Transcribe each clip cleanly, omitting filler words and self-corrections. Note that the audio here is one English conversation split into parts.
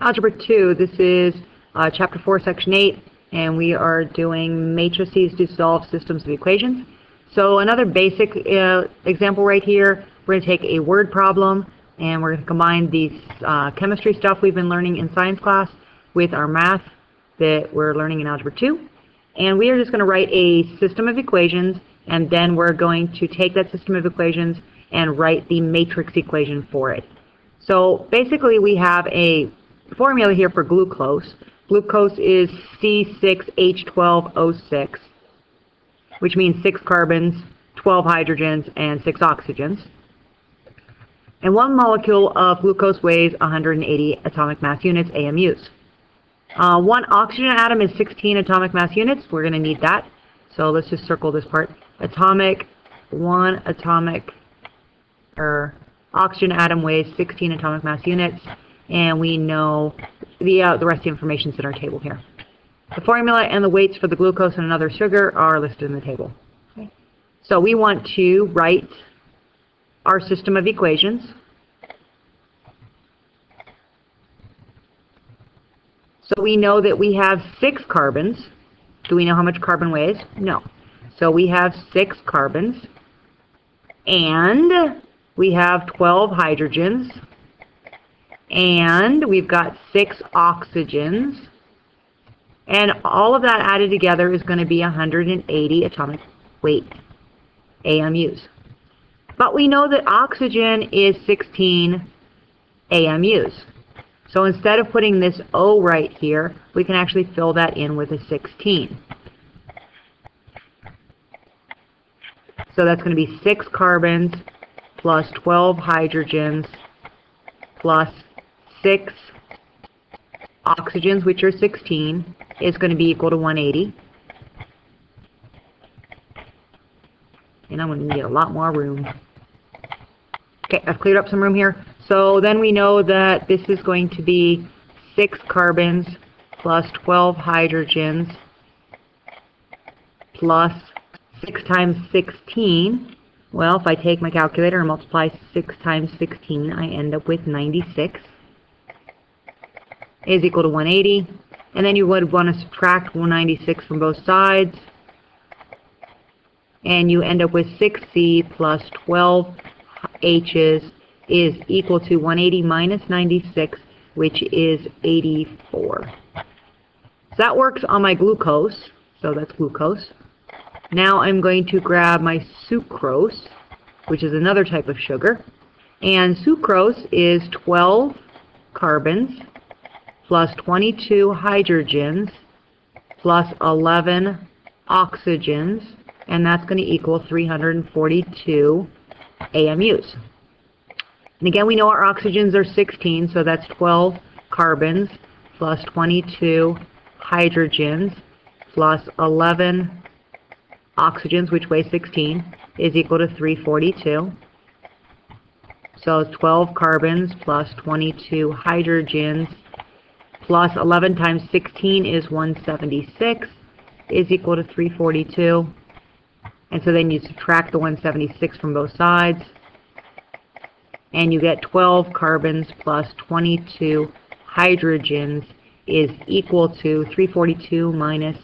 Algebra 2, this is Chapter 4, Section 8, and we are doing matrices to solve systems of equations. So another basic example right here, we're going to take a word problem, and we're going to combine these chemistry stuff we've been learning in science class with our math that we're learning in Algebra 2. And we are just going to write a system of equations, and then we're going to take that system of equations and write the matrix equation for it. So basically we have a formula here for glucose. Glucose is C6H12O6, which means 6 carbons, 12 hydrogens, and 6 oxygens. And 1 molecule of glucose weighs 180 atomic mass units, AMUs. 1 oxygen atom is 16 atomic mass units. We're going to need that. So let's just circle this part. One oxygen atom weighs 16 atomic mass units. And we know the rest of the information is in our table here. The formula and the weights for the glucose and another sugar are listed in the table. Okay. So we want to write our system of equations. So we know that we have 6 carbons. Do we know how much carbon weighs? No. So we have 6 carbons. And we have 12 hydrogens. And we've got 6 oxygens. And all of that added together is going to be 180 atomic weight, AMUs. But we know that oxygen is 16 AMUs. So instead of putting this O right here, we can actually fill that in with a 16. So that's going to be 6 carbons plus 12 hydrogens plus 6 oxygens, which are 16, is going to be equal to 180. And I'm going to need a lot more room. Okay, I've cleared up some room here. So then we know that this is going to be 6 carbons plus 12 hydrogens plus 6 times 16. Well, if I take my calculator and multiply 6 times 16, I end up with 96 is equal to 180. And then you would want to subtract 196 from both sides. And you end up with 6C plus 12 H's is equal to 180 minus 96, which is 84. So that works on my glucose. So that's glucose. Now I'm going to grab my sucrose, which is another type of sugar. And sucrose is 12 carbons plus 22 hydrogens plus 11 oxygens. And that's going to equal 342 AMUs. And again, we know our oxygens are 16, so that's 12 carbons plus 22 hydrogens plus 11 oxygens, which weigh 16, is equal to 342. So 12 carbons plus 22 hydrogens plus 11 times 16 is 176, is equal to 342. And so then you subtract the 176 from both sides, and you get 12 carbons plus 22 hydrogens is equal to 342 minus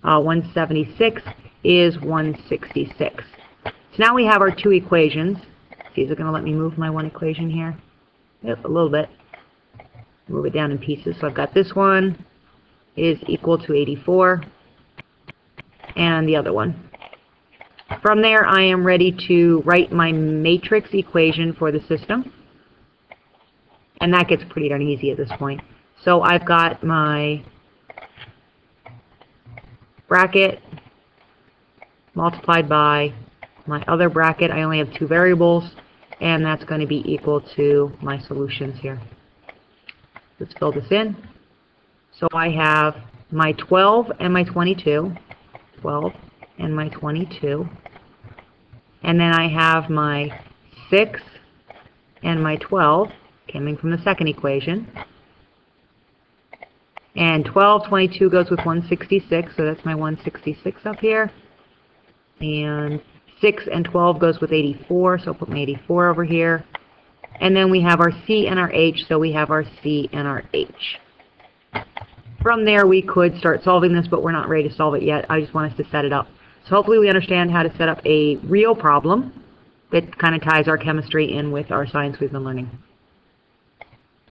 176 is 166. So now we have our 2 equations. See, is it going to let me move my one equation here? Yep, a little bit. Move it down in pieces. So I've got this one is equal to 84, and the other one. From there, I am ready to write my matrix equation for the system. And that gets pretty darn easy at this point. So I've got my bracket multiplied by my other bracket. I only have 2 variables, and that's going to be equal to my solutions here. Let's fill this in. So I have my 12 and my 22. 12 and my 22. And then I have my 6 and my 12 coming from the second equation. And 12, 22 goes with 166, so that's my 166 up here. And 6 and 12 goes with 84, so I'll put my 84 over here. And then we have our C and our H, so we have our C and our H. From there, we could start solving this, but we're not ready to solve it yet. I just want us to set it up. So hopefully we understand how to set up a real problem that kind of ties our chemistry in with our science we've been learning.